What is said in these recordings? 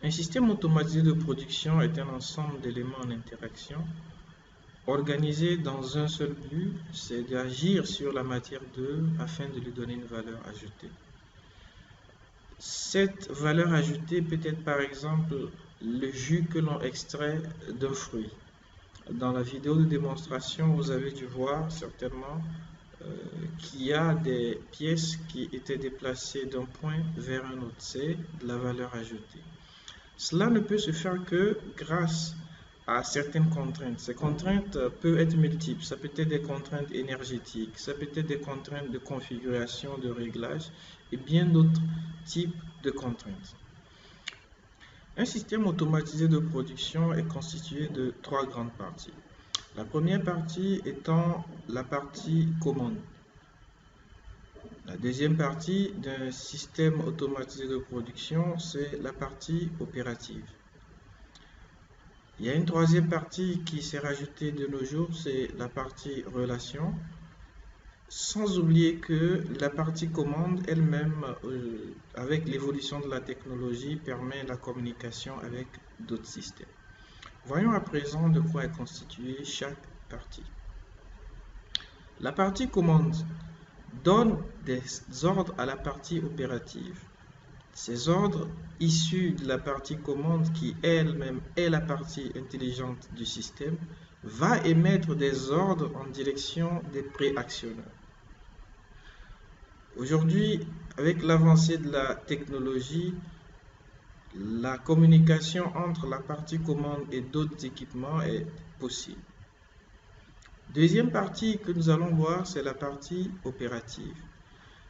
Un système automatisé de production est un ensemble d'éléments en interaction organisés dans un seul but, c'est d'agir sur la matière d'œuvre afin de lui donner une valeur ajoutée. Cette valeur ajoutée peut être par exemple le jus que l'on extrait d'un fruit. Dans la vidéo de démonstration, vous avez dû voir certainement qu'il y a des pièces qui étaient déplacées d'un point vers un autre. C'est de la valeur ajoutée. Cela ne peut se faire que grâce à certaines contraintes. Ces contraintes peuvent être multiples. Ça peut être des contraintes énergétiques, ça peut être des contraintes de configuration, de réglage et bien d'autres types de contraintes. Un système automatisé de production est constitué de trois grandes parties. La première partie étant la partie commande. La deuxième partie d'un système automatisé de production, c'est la partie opérative. Il y a une troisième partie qui s'est rajoutée de nos jours, c'est la partie relation. Sans oublier que la partie commande elle-même, avec l'évolution de la technologie, permet la communication avec d'autres systèmes. Voyons à présent de quoi est constituée chaque partie. La partie commande donne des ordres à la partie opérative. Ces ordres issus de la partie commande, qui elle-même est la partie intelligente du système, va émettre des ordres en direction des préactionneurs. Aujourd'hui, avec l'avancée de la technologie, la communication entre la partie commande et d'autres équipements est possible. Deuxième partie que nous allons voir, c'est la partie opérative.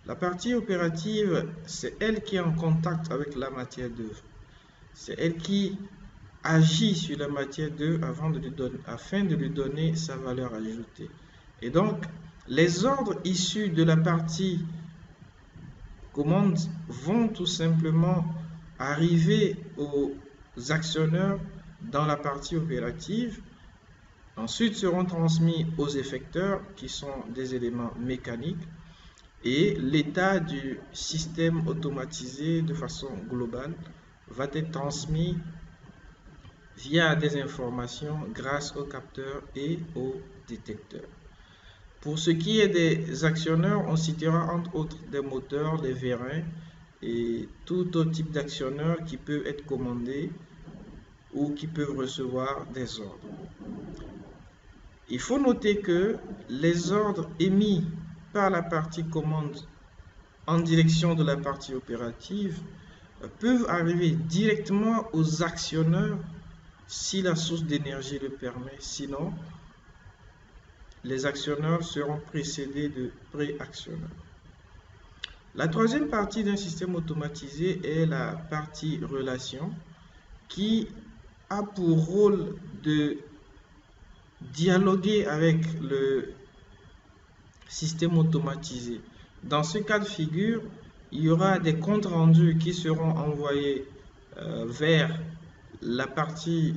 La partie opérative, c'est elle qui est en contact avec la matière d'œuvre. C'est elle qui agit sur la matière d'œuvre afin de lui donner sa valeur ajoutée. Et donc, les ordres issus de la partie commande vont tout simplement arriver aux actionneurs dans la partie opérative, ensuite seront transmis aux effecteurs qui sont des éléments mécaniques et l'état du système automatisé de façon globale va être transmis via des informations grâce aux capteurs et aux détecteurs. Pour ce qui est des actionneurs, on citera entre autres des moteurs, des vérins et tout autre type d'actionneurs qui peuvent être commandés ou qui peuvent recevoir des ordres. Il faut noter que les ordres émis par la partie commande en direction de la partie opérative peuvent arriver directement aux actionneurs si la source d'énergie le permet. Sinon, les actionneurs seront précédés de préactionneurs. La troisième partie d'un système automatisé est la partie relation qui a pour rôle de dialoguer avec le système automatisé. Dans ce cas de figure, il y aura des comptes rendus qui seront envoyés vers la partie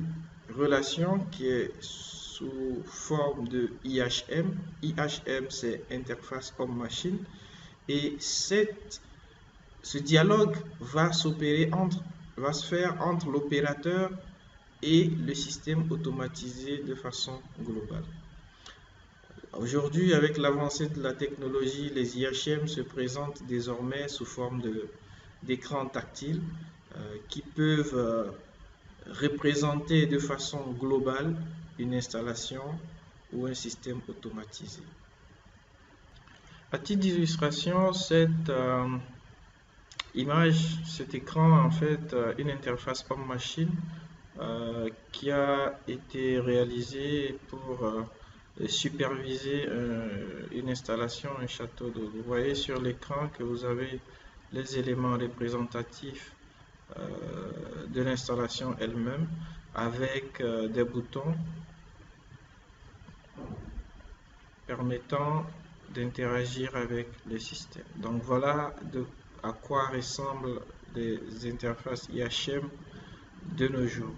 relation qui est sous forme de IHM. IHM, c'est interface homme-machine. Et ce dialogue va se faire entre l'opérateur et le système automatisé de façon globale. Aujourd'hui, avec l'avancée de la technologie, les IHM se présentent désormais sous forme d'écrans tactiles qui peuvent représenter de façon globale une installation ou un système automatisé. À titre d'illustration, cette image, cet écran, en fait, une interface homme-machine qui a été réalisée pour superviser une installation, un château d'eau. Vous voyez sur l'écran que vous avez les éléments représentatifs de l'installation elle-même avec des boutons permettant d'interagir avec le système. Donc voilà à quoi ressemblent les interfaces IHM de nos jours.